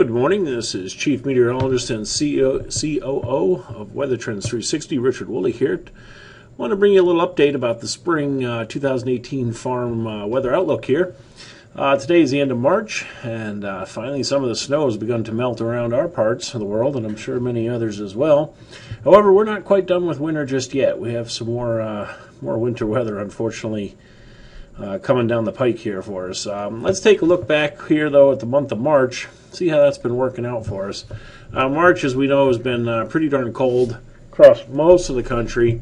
Good morning. This is Chief Meteorologist and COO of Weather Trends 360, Richard Woolley here. I want to bring you a little update about the spring 2018 farm weather outlook here. Today is the end of March, and finally some of the snow has begun to melt around our parts of the world, and I'm sure many others as well. However, we're not quite done with winter just yet. We have some more winter weather, unfortunately, coming down the pike here for us. Let's take a look back here, though, at the month of March, see how that's been working out for us. March, as we know, has been pretty darn cold across most of the country.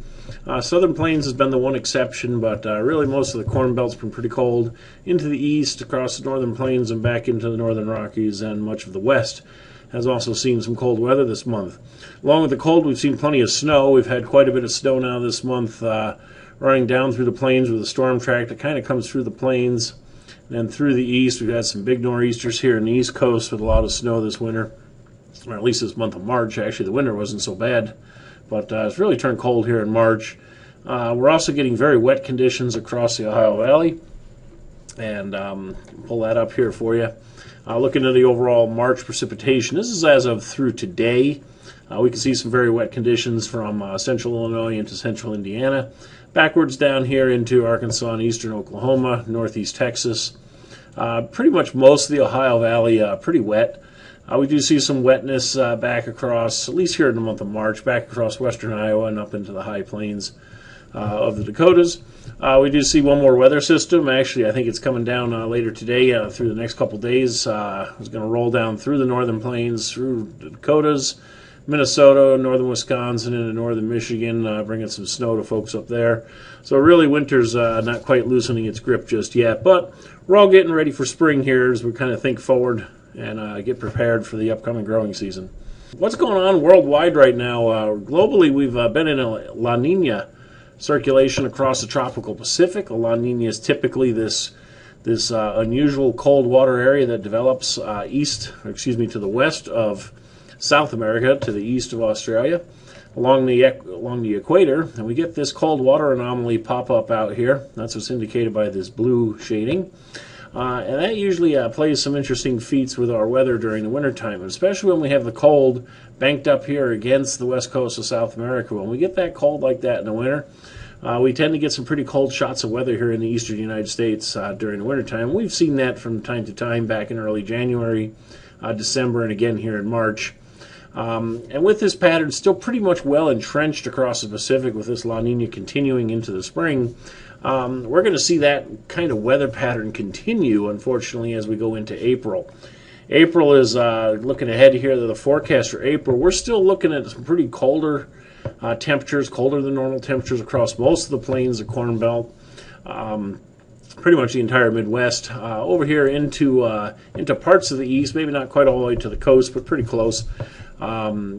Southern Plains has been the one exception, but really most of the Corn Belt's been pretty cold. Into the east, across the Northern Plains, and back into the Northern Rockies, and much of the west has also seen some cold weather this month. Along with the cold, we've seen plenty of snow. We've had quite a bit of snow now this month, running down through the plains with a storm track that kind of comes through the plains. And then through the east, we've had some big nor'easters here in the East Coast with a lot of snow this winter, or at least this month of March. Actually, the winter wasn't so bad, but it's really turned cold here in March. We're also getting very wet conditions across the Ohio Valley, and pull that up here for you. Looking at the overall March precipitation, this is as of through today. We can see some very wet conditions from central Illinois into central Indiana, backwards down here into Arkansas and eastern Oklahoma, northeast Texas. Pretty much most of the Ohio Valley pretty wet. We do see some wetness back across, at least here in the month of March, back across western Iowa and up into the high plains of the Dakotas. We do see one more weather system. Actually, I think it's coming down later today through the next couple days. It's going to roll down through the northern plains, through the Dakotas, Minnesota, northern Wisconsin, into northern Michigan, bringing some snow to folks up there. So really winter's not quite loosening its grip just yet, but we're all getting ready for spring here as we kind of think forward and get prepared for the upcoming growing season. What's going on worldwide right now? Globally, we've been in a La Nina circulation across the tropical Pacific. A La Nina is typically this unusual cold water area that develops to the west of South America, to the east of Australia, along the equator, and we get this cold water anomaly pop up out here. That's what's indicated by this blue shading. And that usually plays some interesting feats with our weather during the wintertime, especially when we have the cold banked up here against the west coast of South America. When we get that cold like that in the winter, we tend to get some pretty cold shots of weather here in the eastern United States during the wintertime. We've seen that from time to time back in early January, December, and again here in March. And with this pattern still pretty much well entrenched across the Pacific, with this La Nina continuing into the spring, we're going to see that kind of weather pattern continue, unfortunately, as we go into April. April is looking ahead here to the forecast for April. We're still looking at some pretty colder temperatures, colder than normal temperatures across most of the plains, the Corn Belt, pretty much the entire Midwest, over here into parts of the east, maybe not quite all the way to the coast, but pretty close.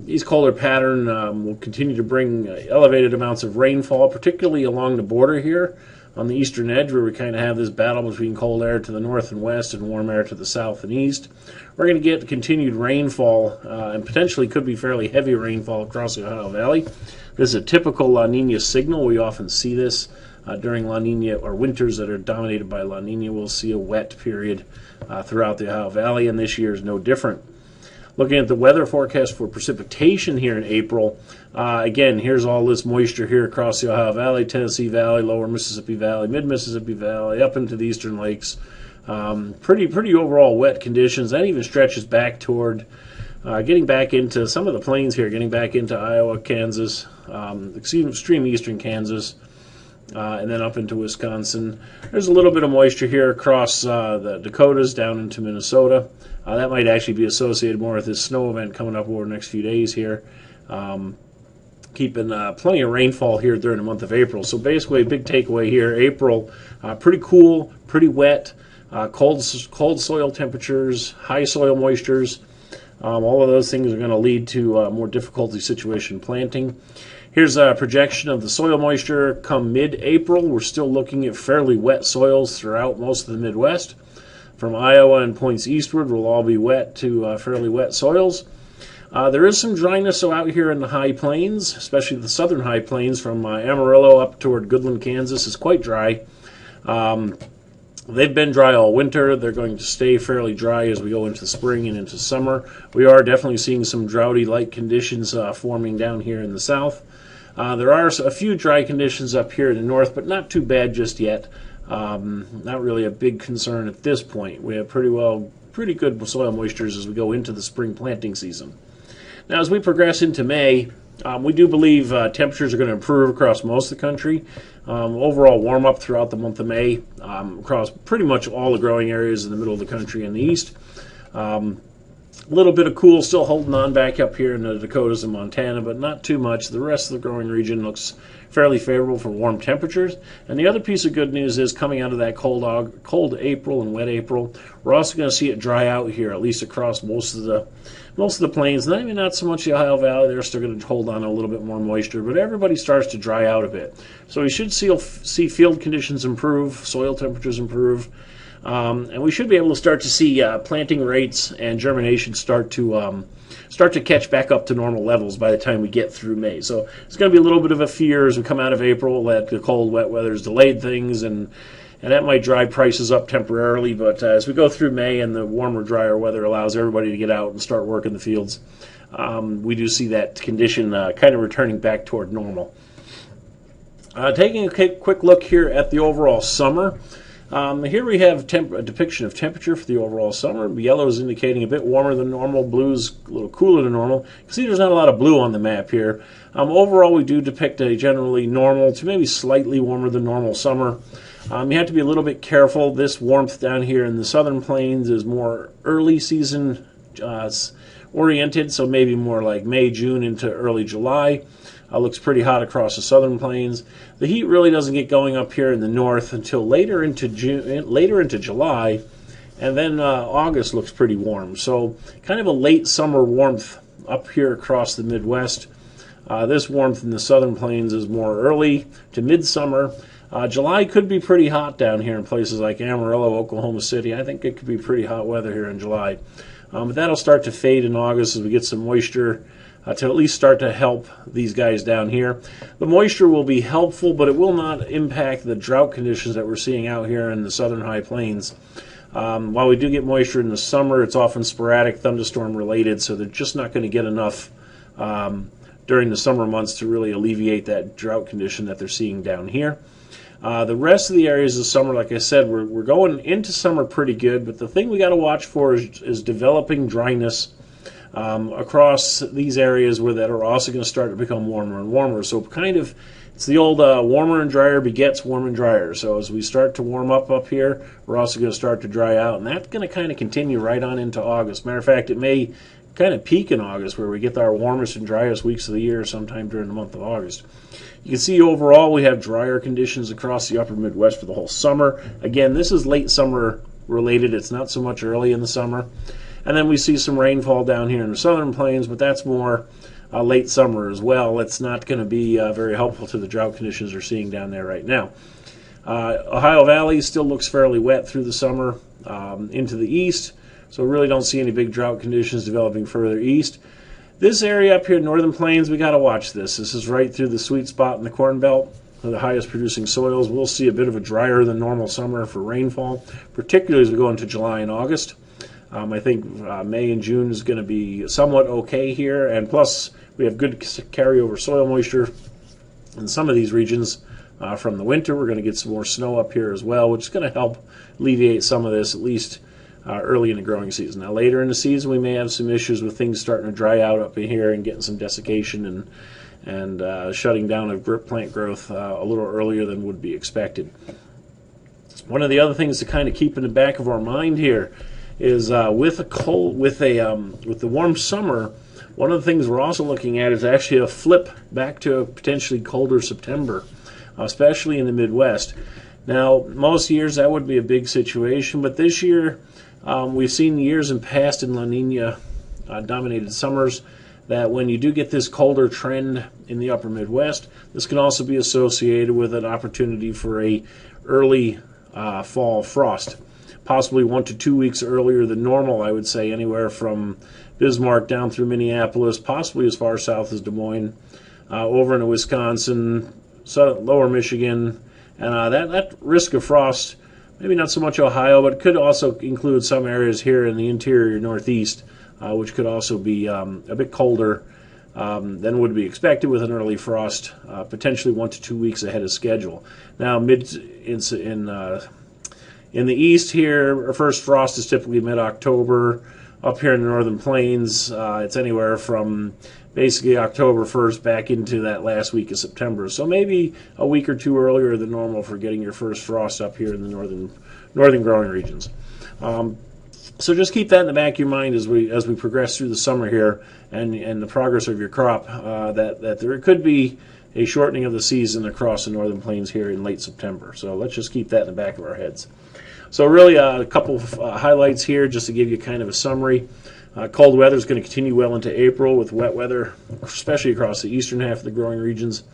These colder pattern will continue to bring elevated amounts of rainfall, particularly along the border here on the eastern edge, where we kind of have this battle between cold air to the north and west and warm air to the south and east. We're going to get continued rainfall, and potentially could be fairly heavy rainfall across the Ohio Valley. This is a typical La Nina signal. We often see this during La Nina, or winters that are dominated by La Nina. We'll see a wet period throughout the Ohio Valley, and this year is no different. Looking at the weather forecast for precipitation here in April, again, here's all this moisture here across the Ohio Valley, Tennessee Valley, lower Mississippi Valley, mid-Mississippi Valley, up into the eastern lakes. Pretty overall wet conditions. That even stretches back toward getting back into some of the plains here, getting back into Iowa, Kansas, extreme eastern Kansas, and then up into Wisconsin. There's a little bit of moisture here across the Dakotas down into Minnesota. That might actually be associated more with this snow event coming up over the next few days here. Keeping plenty of rainfall here during the month of April. So basically, a big takeaway here, April, pretty cool, pretty wet, cold soil temperatures, high soil moistures. All of those things are going to lead to more difficulty situation planting. Here's a projection of the soil moisture come mid-April. We're still looking at fairly wet soils throughout most of the Midwest. From Iowa and points eastward, will all be wet to fairly wet soils. There is some dryness out here in the high plains, especially the southern high plains from Amarillo up toward Goodland, Kansas is quite dry. They've been dry all winter. They're going to stay fairly dry as we go into spring and into summer. We are definitely seeing some droughty-like conditions forming down here in the south. There are a few dry conditions up here in the north, but not too bad just yet. Not really a big concern at this point. We have pretty good soil moistures as we go into the spring planting season. Now, as we progress into May, we do believe temperatures are going to improve across most of the country. Overall warm up throughout the month of May across pretty much all the growing areas in the middle of the country and the east. A little bit of cool still holding on back up here in the Dakotas and Montana, but not too much. The rest of the growing region looks fairly favorable for warm temperatures. And the other piece of good news is coming out of that cold April and wet April, we're also going to see it dry out here, at least across most of the plains. Not so much the Ohio Valley. They're still going to hold on a little bit more moisture, but everybody starts to dry out a bit. So we should see field conditions improve, soil temperatures improve, and we should be able to start to see planting rates and germination start to catch back up to normal levels by the time we get through May. So it's going to be a little bit of a fear as we come out of April that the cold, wet weather's delayed things, and that might drive prices up temporarily. But as we go through May and the warmer, drier weather allows everybody to get out and start working the fields, we do see that condition kind of returning back toward normal. Taking a quick look here at the overall summer. Here we have a depiction of temperature for the overall summer. Yellow is indicating a bit warmer than normal. Blue's a little cooler than normal. You can see there's not a lot of blue on the map here. Overall, we do depict a generally normal to maybe slightly warmer than normal summer. You have to be a little bit careful. This warmth down here in the southern plains is more early season oriented, so maybe more like May, June into early July. Looks pretty hot across the southern plains. The heat really doesn't get going up here in the north until later into July, and then August looks pretty warm. So kind of a late summer warmth up here across the Midwest. This warmth in the southern plains is more early to midsummer. July could be pretty hot down here in places like Amarillo, Oklahoma City. I think it could be pretty hot weather here in July. But that'll start to fade in August as we get some moisture to at least start to help these guys down here. The moisture will be helpful, but it will not impact the drought conditions that we're seeing out here in the southern high plains. While we do get moisture in the summer, it's often sporadic, thunderstorm related, so they're just not going to get enough during the summer months to really alleviate that drought condition that they're seeing down here. The rest of the areas of summer, like I said, we're going into summer pretty good, but the thing we got to watch for is developing dryness across these areas that are also going to start to become warmer and warmer. So it's the old warmer and drier begets warm and drier. So as we start to warm up here, we're also going to start to dry out, and that's going to kind of continue right on into August. Matter of fact, it may kind of peak in August, where we get our warmest and driest weeks of the year sometime during the month of August. You can see overall we have drier conditions across the upper Midwest for the whole summer. Again, this is late summer related. It's not so much early in the summer. And then we see some rainfall down here in the southern plains, but that's more late summer as well. It's not going to be very helpful to the drought conditions we're seeing down there right now. Ohio Valley still looks fairly wet through the summer into the east, so we really don't see any big drought conditions developing further east. This area up here in northern plains, we got to watch this. This is right through the sweet spot in the Corn Belt, the highest producing soils. We'll see a bit of a drier than normal summer for rainfall, particularly as we go into July and August. I think May and June is going to be somewhat okay here, and plus we have good carryover soil moisture in some of these regions from the winter. We're going to get some more snow up here as well, which is going to help alleviate some of this, at least early in the growing season. Now later in the season we may have some issues with things starting to dry out up in here and getting some desiccation and shutting down of plant growth a little earlier than would be expected. One of the other things to kind of keep in the back of our mind here is with the warm summer, one of the things we're also looking at is actually a flip back to a potentially colder September, especially in the Midwest. Now, most years that would be a big situation, but this year we've seen years in past in La Nina dominated summers that when you do get this colder trend in the upper Midwest, this can also be associated with an opportunity for a early fall frost. Possibly 1 to 2 weeks earlier than normal, I would say, anywhere from Bismarck down through Minneapolis, possibly as far south as Des Moines, over into Wisconsin, lower Michigan, and that risk of frost maybe not so much Ohio, but it could also include some areas here in the interior Northeast, which could also be a bit colder than would be expected with an early frost, potentially 1 to 2 weeks ahead of schedule. Now, in the east here, our first frost is typically mid-October. Up here in the northern plains, it's anywhere from basically October 1st back into that last week of September. So maybe a week or two earlier than normal for getting your first frost up here in the northern growing regions. So just keep that in the back of your mind as we progress through the summer here and the progress of your crop, that there could be a shortening of the season across the northern plains here in late September. So let's just keep that in the back of our heads. So really a couple of highlights here just to give you kind of a summary. Cold weather is going to continue well into April with wet weather, especially across the eastern half of the growing regions,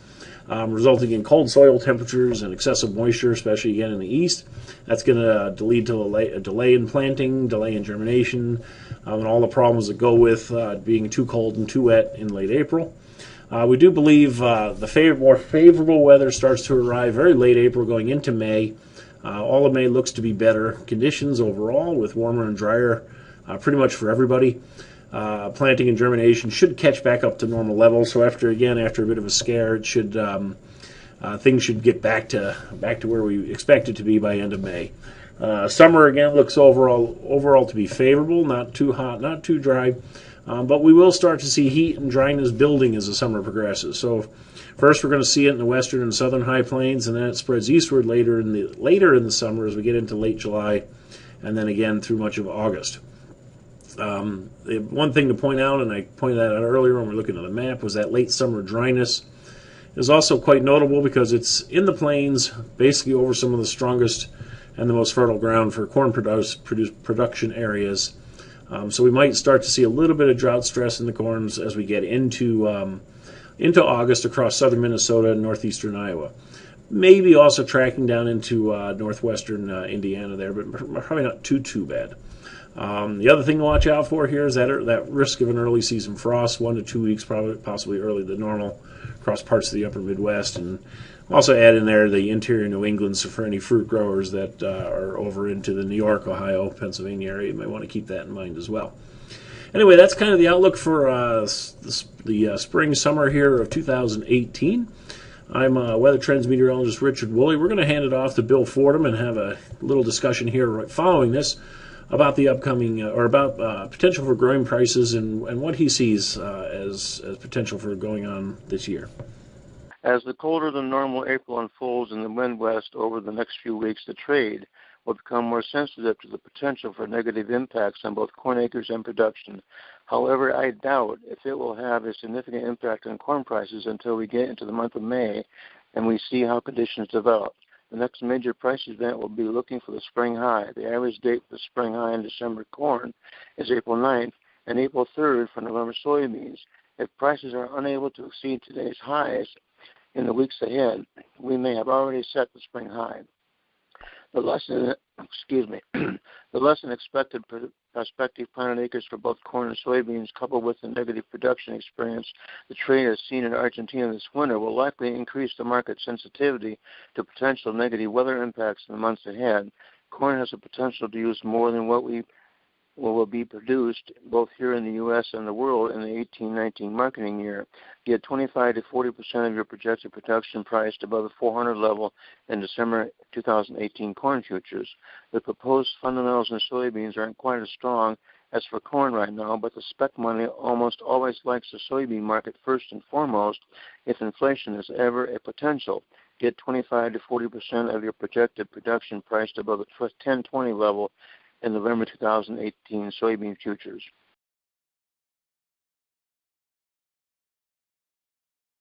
resulting in cold soil temperatures and excessive moisture, especially again in the east. That's going to lead to a delay in planting, delay in germination, and all the problems that go with being too cold and too wet in late April. We do believe the more favorable weather starts to arrive very late April going into May. All of May looks to be better conditions overall with warmer and drier pretty much for everybody. Planting and germination should catch back up to normal levels. So after a bit of a scare, it should things should get back to where we expect it to be by end of May. Summer again looks overall to be favorable, not too hot, not too dry, but we will start to see heat and dryness building as the summer progresses. So first we're going to see it in the western and southern high plains, and then it spreads eastward later in the summer as we get into late July, and then again through much of August. One thing to point out, and I pointed that out earlier when we were looking at the map, was that late summer dryness is also quite notable because it's in the plains, basically over some of the strongest and the most fertile ground for corn production areas. So we might start to see a little bit of drought stress in the corns as we get into August across southern Minnesota and northeastern Iowa. Maybe also tracking down into northwestern Indiana there, but probably not too bad. The other thing to watch out for here is that risk of an early season frost, 1 to 2 weeks, possibly earlier than normal, across parts of the upper Midwest, and also add in there the interior New England. So for any fruit growers that are over into the New York, Ohio, Pennsylvania area, you might want to keep that in mind as well. Anyway, that's kind of the outlook for the spring summer here of 2018. I'm Weather Trends meteorologist Richard Woolley. We're going to hand it off to Bill Fordham and have a little discussion here right following this about the upcoming about potential for growing prices and what he sees as potential for going on this year. As the colder than normal April unfolds in the Midwest over the next few weeks, the trade will become more sensitive to the potential for negative impacts on both corn acres and production. However, I doubt if it will have a significant impact on corn prices until we get into the month of May and we see how conditions develop. The next major price event will be looking for the spring high. The average date for the spring high in December corn is April 9th and April 3rd for November soybeans. If prices are unable to exceed today's highs in the weeks ahead, we may have already set the spring high. The less than expected prospective planted acres for both corn and soybeans, coupled with the negative production experience the trade has seen in Argentina this winter, will likely increase the market sensitivity to potential negative weather impacts in the months ahead. Corn has the potential to use more than what will be produced both here in the U.S. and the world in the 18-19 marketing year. Get 25 to 40% of your projected production priced above the 400 level in December 2018 corn futures. The proposed fundamentals in soybeans aren't quite as strong as for corn right now, but the spec money almost always likes the soybean market first and foremost if inflation is ever a potential. Get 25 to 40% of your projected production priced above the 1020 level in November 2018 soybean futures.